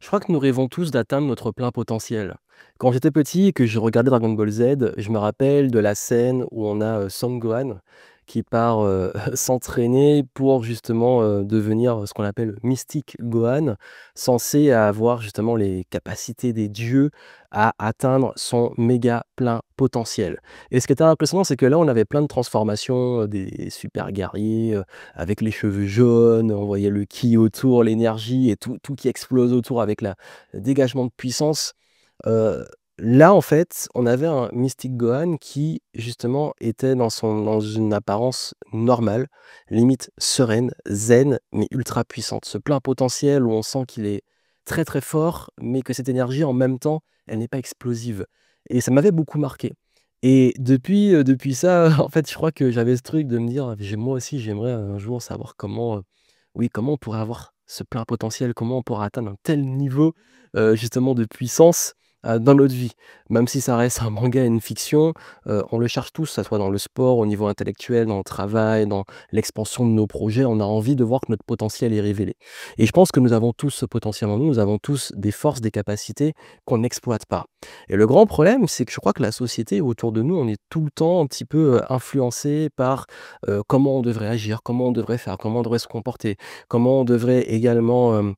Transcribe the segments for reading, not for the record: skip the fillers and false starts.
Je crois que nous rêvons tous d'atteindre notre plein potentiel. Quand j'étais petit et que je regardais Dragon Ball Z, je me rappelle de la scène où on a, Son Gohan qui part, s'entraîner pour justement, devenir, ce qu'on appelle Mystic Gohan, censé avoir justement les capacités des dieux à atteindre son méga plein potentiel. Et ce qui était impressionnant, c'est que là, on avait plein de transformations, des super guerriers, avec les cheveux jaunes, on voyait le ki autour, l'énergie et tout qui explose autour avec la le dégagement de puissance. Heu, Là, en fait, on avait un Mystic Gohan qui, justement, était dans une apparence normale, limite sereine, zen, mais ultra puissante. Ce plein potentiel où on sent qu'il est très, très fort, mais que cette énergie, en même temps, elle n'est pas explosive et ça m'avait beaucoup marqué et depuis ça, en fait, je crois que j'avais ce truc de me dire: «J'ai moi aussi, j'aimerais un jour savoir comment, oui, comment on pourrait avoir ce plein potentiel? Comment on pourrait atteindre un tel niveau, justement de puissance, dans notre vie?» Même si ça reste un manga et une fiction, on le cherche tous, que ça soit dans le sport, au niveau intellectuel, dans le travail, dans l'expansion de nos projets. On a envie de voir que notre potentiel est révélé et je pense que nous avons tous ce potentiel en nous. Nous avons tous des forces, des capacités qu'on n'exploite pas et le grand problème, c'est que je crois que la société autour de nous, on est tout le temps un petit peu, influencés par, comment on devrait agir, comment on devrait faire, comment on devrait se comporter. Comment on devrait également,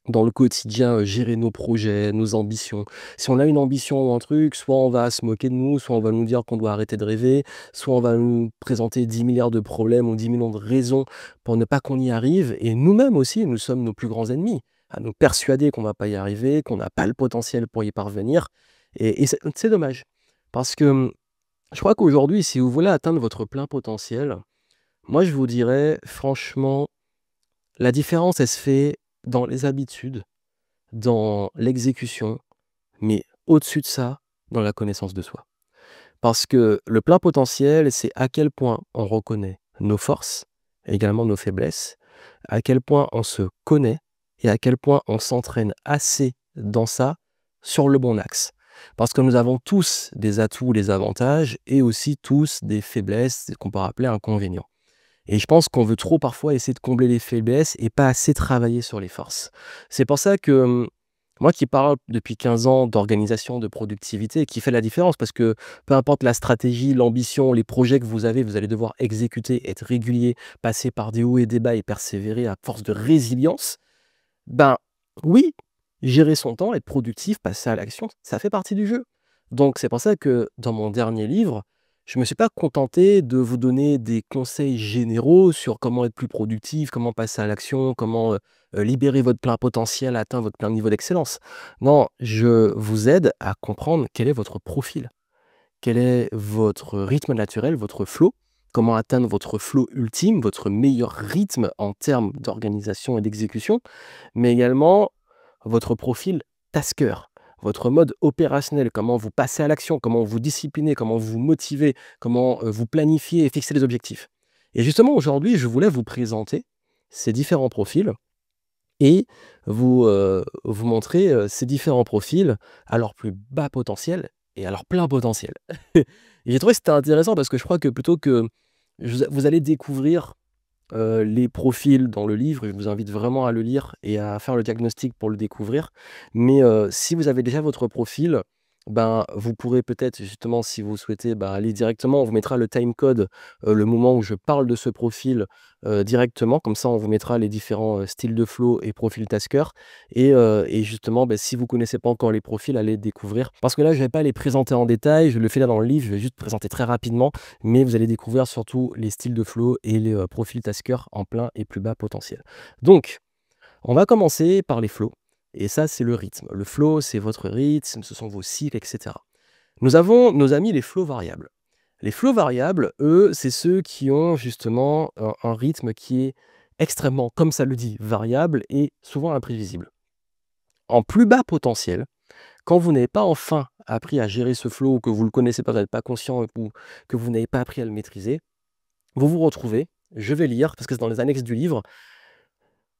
dans le quotidien, gérer nos projets, nos ambitions. Si on a une ambition ou un truc, soit on va se moquer de nous, soit on va nous dire qu'on doit arrêter de rêver, soit on va nous présenter 10 milliards de problèmes ou 10 millions de raisons pour ne pas qu'on y arrive et nous-mêmes aussi, nous sommes nos plus grands ennemis, à nous persuader qu'on va pas y arriver, qu'on n'a pas le potentiel pour y parvenir et c'est dommage parce que, je crois qu'aujourd'hui, si vous voulez atteindre votre plein potentiel, moi je vous dirais franchement la différence, elle se fait dans les habitudes, dans l'exécution, mais au-dessus de ça, dans la connaissance de soi. Parce que le plein potentiel, c'est à quel point on reconnaît nos forces, également nos faiblesses, à quel point on se connaît et à quel point on s'entraîne assez dans ça, sur le bon axe. Parce que nous avons tous des atouts, des avantages et aussi tous des faiblesses qu'on peut appeler inconvénients. Et je pense qu'on veut trop parfois essayer de combler les faiblesses et pas assez travailler sur les forces. C'est pour ça que, moi qui parle depuis 15 ans d'organisation, de productivité, qui fait la différence parce que peu importe la stratégie, l'ambition, les projets que vous avez, vous allez devoir exécuter, être régulier, passer par des hauts et des bas et persévérer à force de résilience. Ben, oui, gérer son temps, être productif, passer à l'action, ça fait partie du jeu. Donc c'est pour ça que dans mon dernier livre, je me suis pas contenté de vous donner des conseils généraux sur comment être plus productif, comment passer à l'action, comment, libérer votre plein potentiel, atteindre votre plein niveau d'excellence. Non, je vous aide à comprendre quel est votre profil. Quel est votre rythme naturel, votre flow? Comment atteindre votre flow ultime, votre meilleur rythme en termes d'organisation et d'exécution? Mais également votre profil tasker, votre mode opérationnel, comment vous passez à l'action, comment vous disciplinez, comment vous motivez, comment, vous planifiez et fixez les objectifs. Et justement aujourd'hui, je voulais vous présenter ces différents profils et vous montrer, ces différents profils à leur plus bas potentiel et à leur plein potentiel. Et j'ai trouvé que c'était intéressant parce que je crois que plutôt que vous allez découvrir les profils dans le livre, je vous invite vraiment à le lire et à faire le diagnostic pour le découvrir. Mais, si vous avez déjà votre profil, ben, vous pourrez peut-être justement si vous souhaitez, bah, aller directement, on vous mettra le timecode, le moment où je parle de ce profil, directement. Comme ça, on vous mettra les différents, styles de flow et profil tasker et justement, bah, si vous connaissez pas encore les profils, allez découvrir. Parce que là, je vais pas les présenter en détail, je le fais là dans le livre, je vais juste présenter très rapidement mais vous allez découvrir surtout les styles de flow et les, profils tasker en plein et plus bas potentiel. Donc, on va commencer par les flows et ça, c'est le rythme. Le flow, c'est votre rythme, ce sont vos cycles et cetera. Nous avons nos amis les flows variables. Les flows variables, eux, c'est ceux qui ont justement un rythme qui est extrêmement, comme ça le dit, variable et souvent imprévisible. En plus bas potentiel, quand vous n'avez pas enfin appris à gérer ce flow ou que vous ne le connaissez pas, vous n'êtes pas conscient ou que vous n'avez pas appris à le maîtriser, vous vous retrouvez, je vais lire parce que c'est dans les annexes du livre,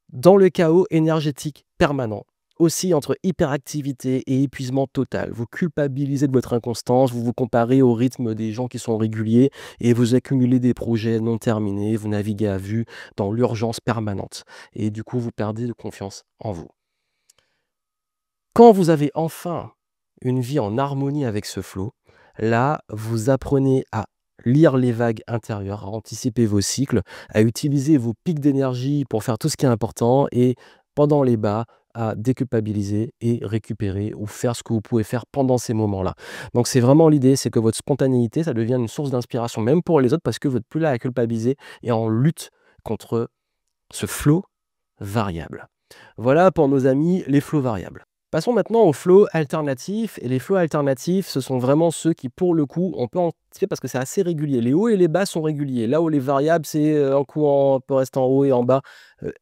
dans le chaos énergétique permanent, aussi entre hyperactivité et épuisement total. Vous culpabilisez de votre inconstance, vous vous comparez au rythme des gens qui sont réguliers et vous accumulez des projets non terminés, vous naviguez à vue dans l'urgence permanente et du coup vous perdez de confiance en vous. Quand vous avez enfin une vie en harmonie avec ce flow, là, vous apprenez à lire les vagues intérieures, à anticiper vos cycles, à utiliser vos pics d'énergie pour faire tout ce qui est important et pendant les bas, à déculpabiliser et récupérer ou faire ce que vous pouvez faire pendant ces moments-là. Donc c'est vraiment l'idée, c'est que votre spontanéité, ça devient une source d'inspiration, même pour les autres, parce que vous n'êtes plus là à culpabiliser et en lutte contre ce flow variable. Voilà pour nos amis les flows variables. Passons maintenant aux flows alternatifs. Et les flows alternatifs, ce sont vraiment ceux qui, pour le coup, on peut anticiper parce que c'est assez régulier. Les hauts et les bas sont réguliers. Là où les variables, c'est un coup on peut rester en haut et en bas.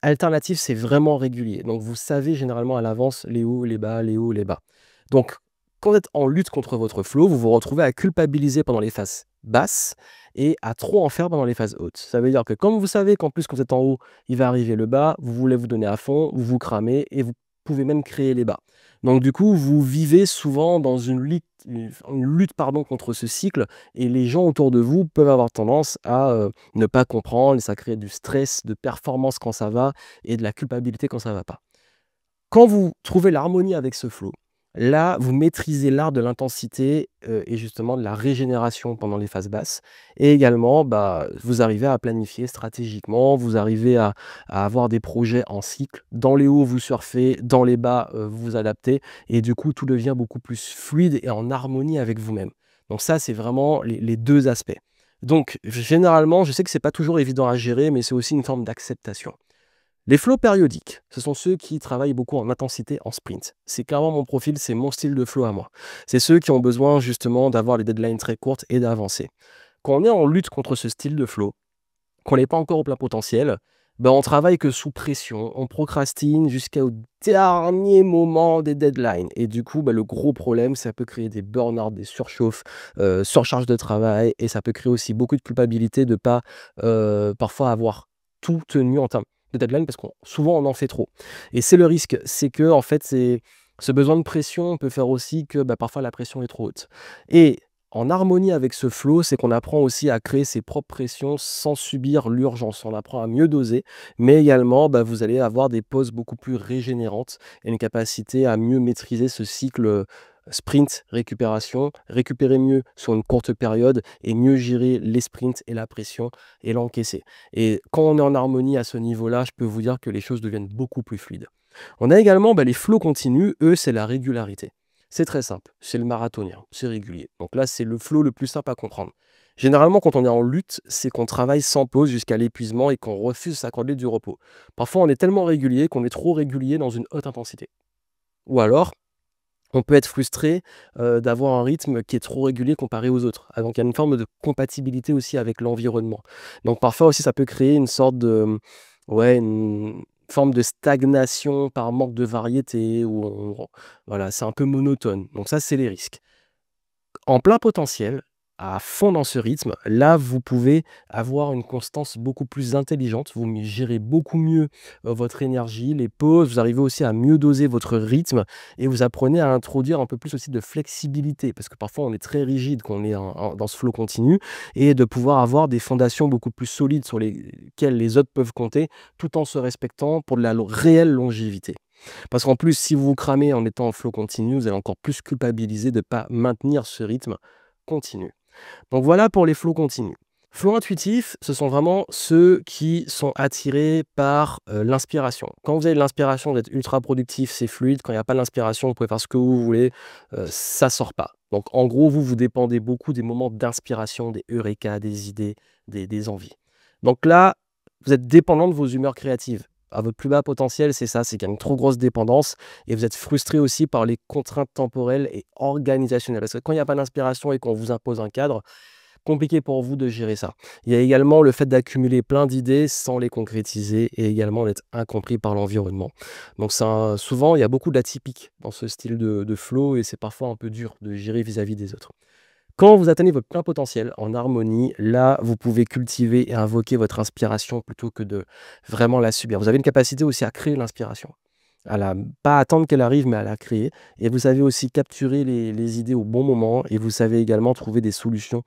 Alternatif, c'est vraiment régulier. Donc vous savez généralement à l'avance les hauts, les bas, les hauts, les bas. Donc quand vous êtes en lutte contre votre flow, vous vous retrouvez à culpabiliser pendant les phases basses et à trop en faire pendant les phases hautes. Ça veut dire que comme vous savez qu'en plus quand vous êtes en haut, il va arriver le bas, vous voulez vous donner à fond, vous vous cramez et vous pouvez même créer les bas. Donc du coup, vous vivez souvent dans une lutte pardon, contre ce cycle et les gens autour de vous peuvent avoir tendance à ne pas comprendre et ça crée du stress de performance quand ça va et de la culpabilité quand ça va pas. Quand vous trouvez l'harmonie avec ce flow, là, vous maîtrisez l'art de l'intensité, et justement de la régénération pendant les phases basses et également, bah, vous arrivez à planifier stratégiquement, vous arrivez à avoir des projets en cycle. Dans les hauts, vous surfez, dans les bas, vous vous adaptez et du coup, tout devient beaucoup plus fluide et en harmonie avec vous-même. Donc ça, c'est vraiment les 2 aspects. Donc généralement, je sais que c'est pas toujours évident à gérer, mais c'est aussi une forme d'acceptation. Les flows périodiques, ce sont ceux qui travaillent beaucoup en intensité, en sprint. C'est clairement mon profil, c'est mon style de flow à moi. C'est ceux qui ont besoin justement d'avoir les deadlines très courtes et d'avancer. Quand on est en lutte contre ce style de flow, qu'on n'est pas encore au plein potentiel, ben on travaille que sous pression, on procrastine jusqu'au dernier moment des deadlines. Et du coup, ben le gros problème, ça peut créer des burn-out, des surchauffes, surcharge de travail, et ça peut créer aussi beaucoup de culpabilité de ne pas parfois avoir tout tenu en termes de deadline parce qu'on souvent on en fait trop. Et c'est le risque, c'est que en fait, ce besoin de pression peut faire aussi que bah, parfois la pression est trop haute. Et en harmonie avec ce flow, c'est qu'on apprend aussi à créer ses propres pressions sans subir l'urgence. On apprend à mieux doser, mais également, bah, vous allez avoir des pauses beaucoup plus régénérantes et une capacité à mieux maîtriser ce cycle sprint, récupération, récupérer mieux sur une courte période et mieux gérer les sprints et la pression et l'encaisser. Et quand on est en harmonie à ce niveau-là, je peux vous dire que les choses deviennent beaucoup plus fluides. On a également bah, les flots continus, eux, c'est la régularité. C'est très simple, c'est le marathonien, c'est régulier. Donc là, c'est le flow le plus simple à comprendre. Généralement, quand on est en lutte, c'est qu'on travaille sans pause jusqu'à l'épuisement et qu'on refuse de s'accorder du repos. Parfois, on est tellement régulier qu'on est trop régulier dans une haute intensité. Ou alors, on peut être frustré, d'avoir un rythme qui est trop régulier comparé aux autres. Ah donc il y a une forme de compatibilité aussi avec l'environnement. Donc parfois aussi ça peut créer une sorte de, ouais, une forme de stagnation par manque de variété où voilà, c'est un peu monotone. Donc ça, c'est les risques. En plein potentiel, à fond dans ce rythme, là, vous pouvez avoir une constance beaucoup plus intelligente. Vous gérez beaucoup mieux votre énergie, les pauses. Vous arrivez aussi à mieux doser votre rythme et vous apprenez à introduire un peu plus aussi de flexibilité parce que parfois on est très rigide quand on est dans ce flow continu et de pouvoir avoir des fondations beaucoup plus solides sur lesquelles les autres peuvent compter tout en se respectant pour de la réelle longévité. Parce qu'en plus, si vous vous cramez en étant en flow continu, vous allez encore plus culpabiliser de ne pas maintenir ce rythme continu. Donc voilà pour les flows continus. Flow intuitifs, ce sont vraiment ceux qui sont attirés par l'inspiration. Quand vous avez de l'inspiration, vous êtes ultra productif, c'est fluide. Quand il n'y a pas d'inspiration, vous pouvez faire ce que vous voulez, ça sort pas. Donc en gros, vous dépendez beaucoup des moments d'inspiration, des eureka, des idées, des envies. Donc là, vous êtes dépendant de vos humeurs créatives. À votre plus bas potentiel, c'est ça, c'est qu'il y a une trop grosse dépendance et vous êtes frustré aussi par les contraintes temporelles et organisationnelles. Parce que quand il n'y a pas d'inspiration et qu'on vous impose un cadre, compliqué pour vous de gérer ça. Il y a également le fait d'accumuler plein d'idées sans les concrétiser et également d'être incompris par l'environnement. Donc souvent, il y a beaucoup d'atypiques dans ce style de flow et c'est parfois un peu dur de gérer vis-à-vis des autres. Quand vous atteignez votre plein potentiel en harmonie, là, vous pouvez cultiver et invoquer votre inspiration plutôt que de vraiment la subir. Vous avez une capacité aussi à créer l'inspiration. à la pas attendre qu'elle arrive, mais à la créer et vous savez aussi capturer les idées au bon moment et vous savez également trouver des solutions,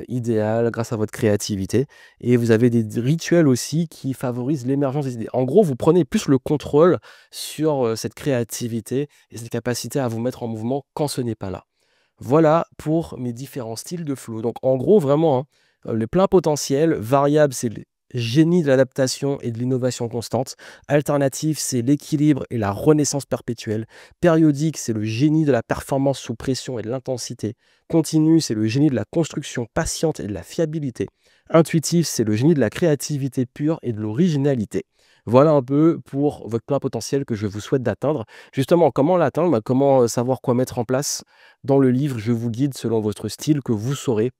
idéales grâce à votre créativité et vous avez des rituels aussi qui favorisent l'émergence des idées. En gros, vous prenez plus le contrôle sur, cette créativité et cette capacité à vous mettre en mouvement quand ce n'est pas là. Voilà pour mes différents styles de flow. Donc en gros, vraiment, hein, le plein potentiel, variable, c'est le génie de l'adaptation et de l'innovation constante. Alternatif, c'est l'équilibre et la renaissance perpétuelle. Périodique, c'est le génie de la performance sous pression et de l'intensité. Continu, c'est le génie de la construction patiente et de la fiabilité. Intuitif, c'est le génie de la créativité pure et de l'originalité. Voilà un peu pour votre plein potentiel que je vous souhaite d'atteindre. Justement, comment l'atteindre? Bah, comment savoir quoi mettre en place? Dans le livre, je vous guide selon votre style que vous saurez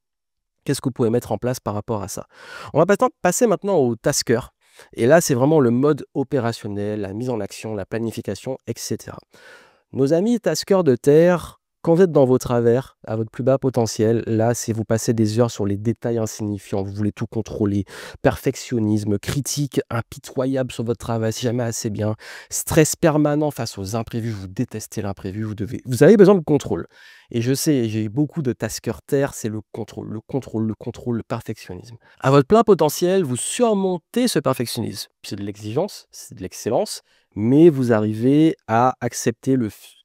qu'est-ce que vous pouvez mettre en place par rapport à ça. On va passer maintenant au tasker. Et là, c'est vraiment le mode opérationnel, la mise en action, la planification, etc. Nos amis taskers de terre, quand vous êtes dans vos travers, à votre plus bas potentiel, là, c'est vous passez des heures sur les détails insignifiants, vous voulez tout contrôler, perfectionnisme, critique impitoyable sur votre travail, si jamais assez bien, stress permanent face aux imprévus, vous détestez l'imprévu, vous avez besoin de contrôle. Et je sais, j'ai eu beaucoup de taskers terre, c'est le contrôle, le contrôle, le contrôle, le perfectionnisme. À votre plein potentiel, vous surmontez ce perfectionnisme. C'est de l'exigence, c'est de l'excellence, mais vous arrivez à accepter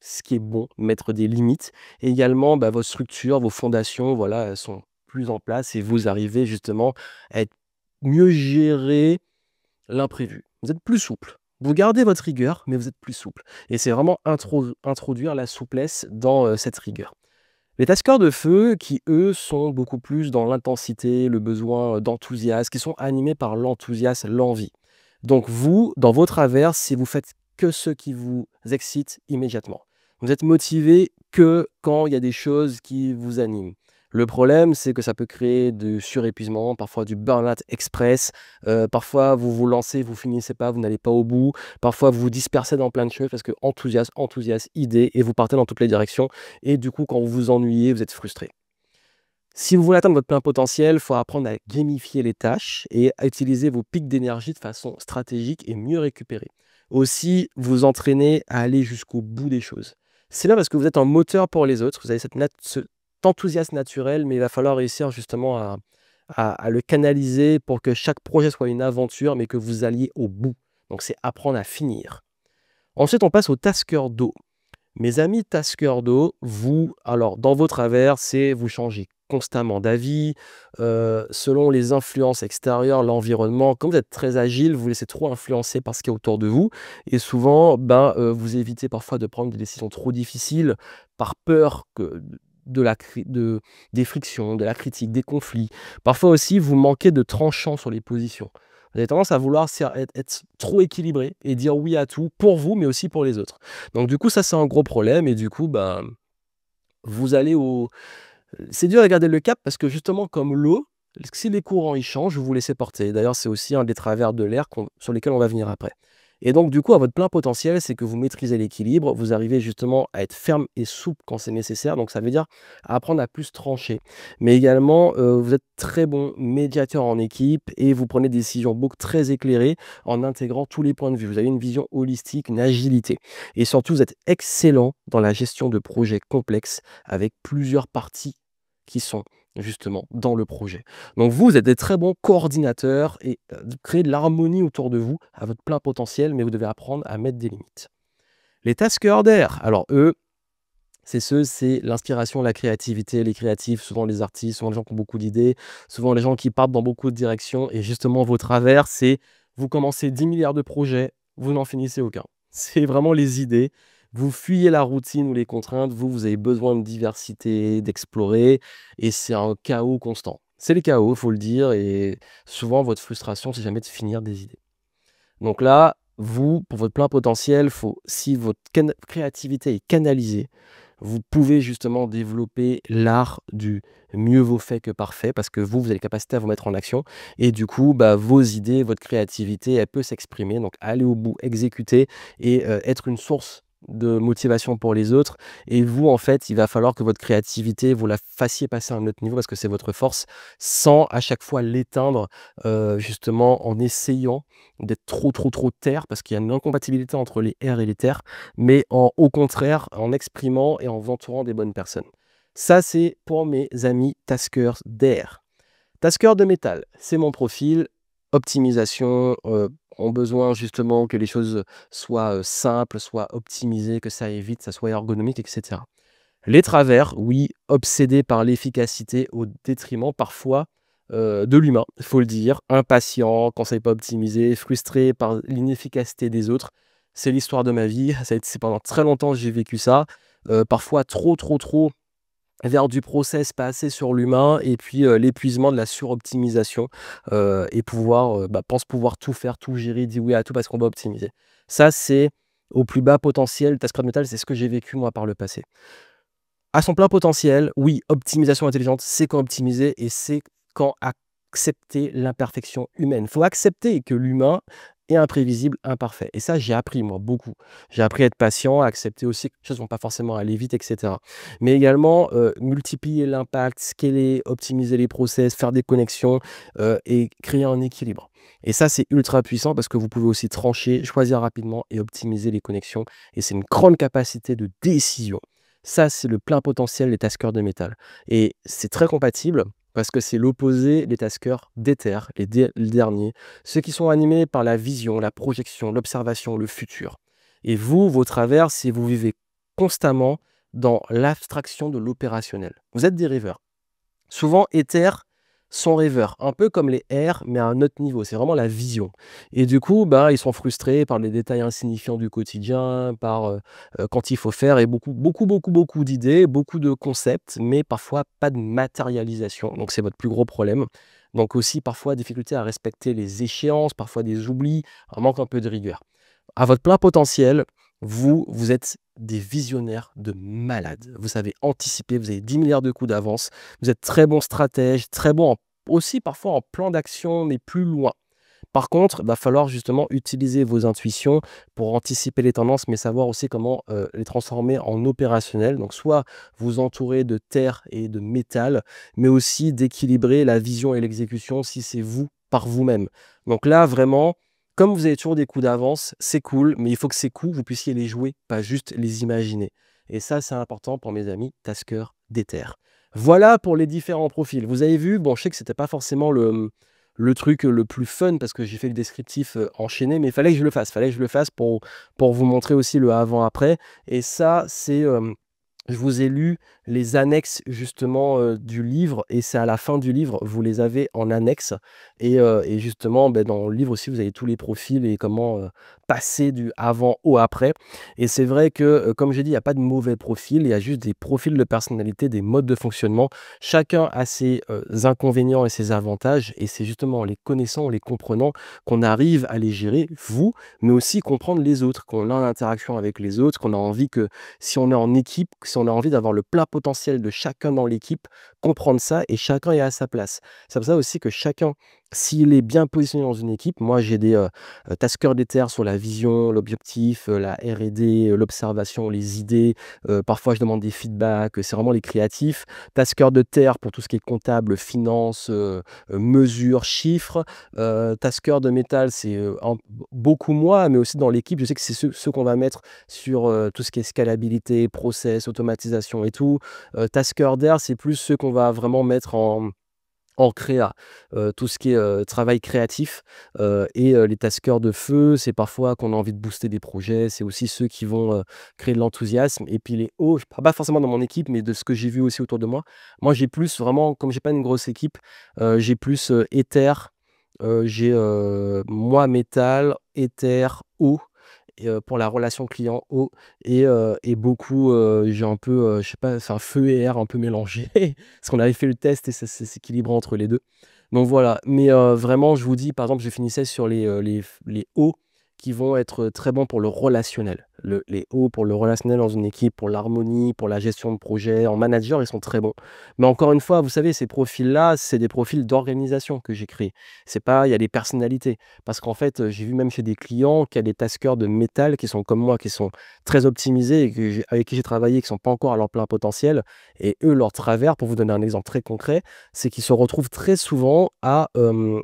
ce qui est bon, mettre des limites. Et également, bah, votre structure, vos fondations, voilà, elles sont plus en place et vous arrivez justement à être mieux gérer l'imprévu. Vous êtes plus souple. Vous gardez votre rigueur, mais vous êtes plus souple. Et c'est vraiment introduire la souplesse dans cette rigueur. Les taskers de feu, qui eux sont beaucoup plus dans l'intensité, le besoin d'enthousiasme, qui sont animés par l'enthousiasme, l'envie. Donc vous, dans vos travers, si vous faites que ce qui vous excite immédiatement. Vous êtes motivé que quand il y a des choses qui vous animent. Le problème, c'est que ça peut créer du surépuisement, parfois du burn-out express. Parfois, vous vous lancez, vous finissez pas, vous n'allez pas au bout. Parfois, vous vous dispersez dans plein de choses parce que enthousiasme, enthousiasme, idée, et vous partez dans toutes les directions. Et du coup, quand vous vous ennuyez, vous êtes frustré. Si vous voulez atteindre votre plein potentiel, il faut apprendre à gamifier les tâches et à utiliser vos pics d'énergie de façon stratégique et mieux récupérer. Aussi, vous entraîner à aller jusqu'au bout des choses. C'est là parce que vous êtes un moteur pour les autres, vous avez cet enthousiasme naturel, mais il va falloir réussir justement à le canaliser pour que chaque projet soit une aventure, mais que vous alliez au bout. Donc c'est apprendre à finir. Ensuite, on passe au tasker d'eau. Mes amis taskers d'eau, alors dans vos travers, c'est vous changez constamment d'avis, selon les influences extérieures, l'environnement. Comme vous êtes très agile, vous laissez trop influencer par ce qui est autour de vous et souvent, vous évitez parfois de prendre des décisions trop difficiles par peur que des frictions, de la critique, des conflits. Parfois aussi, vous manquez de tranchant sur les positions. Vous avez tendance à vouloir être trop équilibré et dire oui à tout pour vous, mais aussi pour les autres. Donc du coup, ça, c'est un gros problème et du coup, vous allez au c'est dur à garder le cap parce que justement comme l'eau, si les courants, ils changent, vous vous laissez porter. D'ailleurs, c'est aussi un des travers de l'air sur lesquels on va venir après. Et donc du coup, à votre plein potentiel, c'est que vous maîtrisez l'équilibre, vous arrivez justement à être ferme et souple quand c'est nécessaire, donc ça veut dire apprendre à plus trancher. Mais également, vous êtes très bon médiateur en équipe et vous prenez des décisions beaucoup très éclairées en intégrant tous les points de vue. Vous avez une vision holistique, une agilité et surtout, vous êtes excellent dans la gestion de projets complexes avec plusieurs parties qui sont justement dans le projet. Donc vous êtes des très bons coordinateurs et créer de l'harmonie autour de vous à votre plein potentiel, mais vous devez apprendre à mettre des limites. Les taskers d'air, alors eux, c'est l'inspiration, la créativité, les créatifs, souvent les artistes, souvent les gens qui ont beaucoup d'idées, souvent les gens qui partent dans beaucoup de directions et justement vos travers, c'est vous commencez 10 milliards de projets, vous n'en finissez aucun. C'est vraiment les idées. Vous fuyez la routine ou les contraintes, vous avez besoin de diversité, d'explorer et c'est un chaos constant. C'est le chaos, il faut le dire et souvent votre frustration, c'est jamais de finir des idées. Donc là, vous, pour votre plein potentiel, si votre créativité est canalisée, vous pouvez justement développer l'art du mieux vaut fait que parfait parce que vous avez la capacité à vous mettre en action et du coup, vos idées, votre créativité, elle peut s'exprimer. Donc, aller au bout, exécuter et être une source de motivation pour les autres et vous, en fait, il va falloir que votre créativité, vous la fassiez passer à un autre niveau parce que c'est votre force, sans à chaque fois l'éteindre, justement en essayant d'être trop, trop, trop terre parce qu'il y a une incompatibilité entre les airs et les terres, mais au contraire, en exprimant et en vous entourant des bonnes personnes. Ça, c'est pour mes amis taskers d'air. Tasker de métal, c'est mon profil. Optimisation, ont besoin justement que les choses soient, simples, soient optimisées, que ça aille vite, ça soit ergonomique, et cetera. Les travers, oui, obsédés par l'efficacité au détriment parfois, de l'humain, il faut le dire. Impatient quand c'est pas optimisé, frustré par l'inefficacité des autres. C'est l'histoire de ma vie, ça a été c'est pendant très longtemps que j'ai vécu ça. Parfois trop, trop, trop vers du process, pas assez sur l'humain et puis, l'épuisement de la suroptimisation, et pouvoir, pense pouvoir tout faire, tout gérer, dire oui à tout parce qu'on va optimiser. Ça, c'est au plus bas potentiel, task metal, c'est ce que j'ai vécu moi par le passé. À son plein potentiel, oui, optimisation intelligente, c'est quand optimiser et c'est quand accepter l'imperfection humaine. Il faut accepter que l'humain est imprévisible, imparfait. Et ça, j'ai appris, moi, beaucoup. J'ai appris à être patient, à accepter aussi que les choses ne vont pas forcément aller vite, etc. Mais également, multiplier l'impact, scaler, optimiser les process, faire des connexions et créer un équilibre. Et ça, c'est ultra puissant parce que vous pouvez aussi trancher, choisir rapidement et optimiser les connexions. Et c'est une grande capacité de décision. Ça, c'est le plein potentiel des taskers de métal et c'est très compatible parce que c'est l'opposé des taskers d'éther, les derniers, ceux qui sont animés par la vision, la projection, l'observation, le futur. Et vous, vos travers, c'est vous vivez constamment dans l'abstraction de l'opérationnel. Vous êtes des rêveurs. Souvent, éther sont rêveurs, un peu comme les R, mais à un autre niveau. C'est vraiment la vision. Et du coup, bah, ils sont frustrés par les détails insignifiants du quotidien, par quand il faut faire, et beaucoup, beaucoup, beaucoup, beaucoup d'idées, beaucoup de concepts, mais parfois pas de matérialisation. Donc, c'est votre plus gros problème. Donc, aussi, parfois, difficulté à respecter les échéances, parfois des oublis, un manque un peu de rigueur. À votre plein potentiel, vous êtes des visionnaires de malades. Vous savez anticiper, vous avez 10 milliards de coups d'avance. Vous êtes très bon stratège, très bon aussi parfois en plan d'action, mais plus loin. Par contre, il va falloir justement utiliser vos intuitions pour anticiper les tendances, mais savoir aussi comment les transformer en opérationnel. Donc, soit vous entourer de terre et de métal, mais aussi d'équilibrer la vision et l'exécution si c'est vous par vous-même. Donc là, vraiment, comme vous avez toujours des coups d'avance, c'est cool, mais il faut que ces coups, vous puissiez les jouer, pas juste les imaginer. Et ça, c'est important pour mes amis taskers d'Ether. Voilà pour les différents profils. Vous avez vu, bon, je sais que c'était pas forcément le truc le plus fun parce que j'ai fait le descriptif enchaîné, mais il fallait que je le fasse. Fallait que je le fasse pour vous montrer aussi le avant-après. Et ça, c'est je vous ai lu les annexes justement, du livre et c'est à la fin du livre, vous les avez en annexe et justement, dans le livre aussi, vous avez tous les profils et comment, passer du avant au après et c'est vrai que, comme j'ai dit, il y a pas de mauvais profil, il y a juste des profils de personnalité, des modes de fonctionnement. Chacun a ses, inconvénients et ses avantages et c'est justement en les connaissant, en les comprenant qu'on arrive à les gérer, vous, mais aussi comprendre les autres, qu'on a une interaction avec les autres, qu'on a envie que si on est en équipe, si on a envie d'avoir le plein potentiel de chacun dans l'équipe, comprendre ça et chacun est à sa place. C'est pour ça aussi que chacun, s'il est bien positionné dans une équipe, moi j'ai des taskers d'éther sur la vision, l'objectif, la R&D, l'observation, les idées. Parfois je demande des feedbacks, c'est vraiment les créatifs. Taskers de terre pour tout ce qui est comptable, finance, mesures, chiffres. Taskers de métal, c'est beaucoup moi, mais aussi dans l'équipe, je sais que c'est ceux qu'on va mettre sur tout ce qui est scalabilité, process, automatisation et tout. Tasker d'air, c'est plus ceux qu'on va vraiment mettre en créa, tout ce qui est travail créatif et les taskers de feu, c'est parfois qu'on a envie de booster des projets, c'est aussi ceux qui vont créer de l'enthousiasme. Et puis les hauts, je parle pas forcément dans mon équipe, mais de ce que j'ai vu aussi autour de moi. Moi, j'ai plus vraiment, comme j'ai pas une grosse équipe, j'ai plus éther, j'ai moi métal, éther, eau et pour la relation client eau et beaucoup, j'ai un peu, je sais pas, c'est un feu et air un peu mélangé. Parce qu'on avait fait le test et ça s'équilibre entre les 2. Donc voilà, mais vraiment je vous dis, par exemple, je finissais sur les hauts qui vont être très bons pour le relationnel. les hauts pour le relationnel dans une équipe, pour l'harmonie, pour la gestion de projet. En manager, ils sont très bons. Mais encore une fois, vous savez, ces profils-là, c'est des profils d'organisation que j'ai créés. C'est pas il y a des personnalités. Parce qu'en fait, j'ai vu même chez des clients qu'il y a des taskers de métal qui sont comme moi, qui sont très optimisés et avec qui j'ai travaillé, qui sont pas encore à leur plein potentiel. Et eux, leur travers, pour vous donner un exemple très concret, c'est qu'ils se retrouvent très souvent à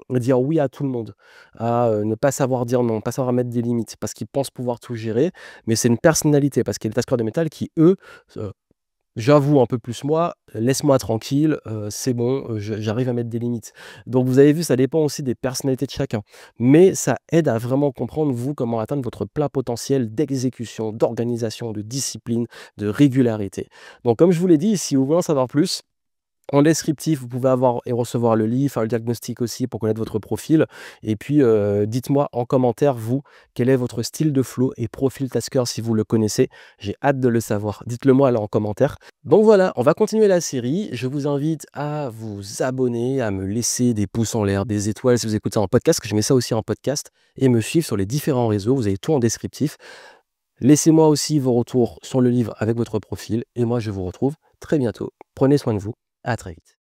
dire oui à tout le monde, à ne pas savoir dire non, pas savoir mettre des limites, parce qu'ils pensent pouvoir tout gérer, mais c'est une personnalité, parce qu'il y a des taskers de métal qui, eux, j'avoue un peu plus moi, laisse-moi tranquille, c'est bon, j'arrive à mettre des limites. Donc vous avez vu, ça dépend aussi des personnalités de chacun. Mais ça aide à vraiment comprendre, vous, comment atteindre votre plein potentiel d'exécution, d'organisation, de discipline, de régularité. Donc comme je vous l'ai dit, si vous voulez en savoir plus, en descriptif, vous pouvez avoir et recevoir le livre, faire le diagnostic aussi pour connaître votre profil. Et puis, dites-moi en commentaire, vous, quel est votre style de flow et profil Tasker si vous le connaissez. J'ai hâte de le savoir. Dites-le moi là en commentaire. Donc voilà, on va continuer la série. Je vous invite à vous abonner, à me laisser des pouces en l'air, des étoiles si vous écoutez ça en podcast, parce que je mets ça aussi en podcast, et me suivre sur les différents réseaux. Vous avez tout en descriptif. Laissez-moi aussi vos retours sur le livre avec votre profil. Et moi, je vous retrouve très bientôt. Prenez soin de vous. À très vite.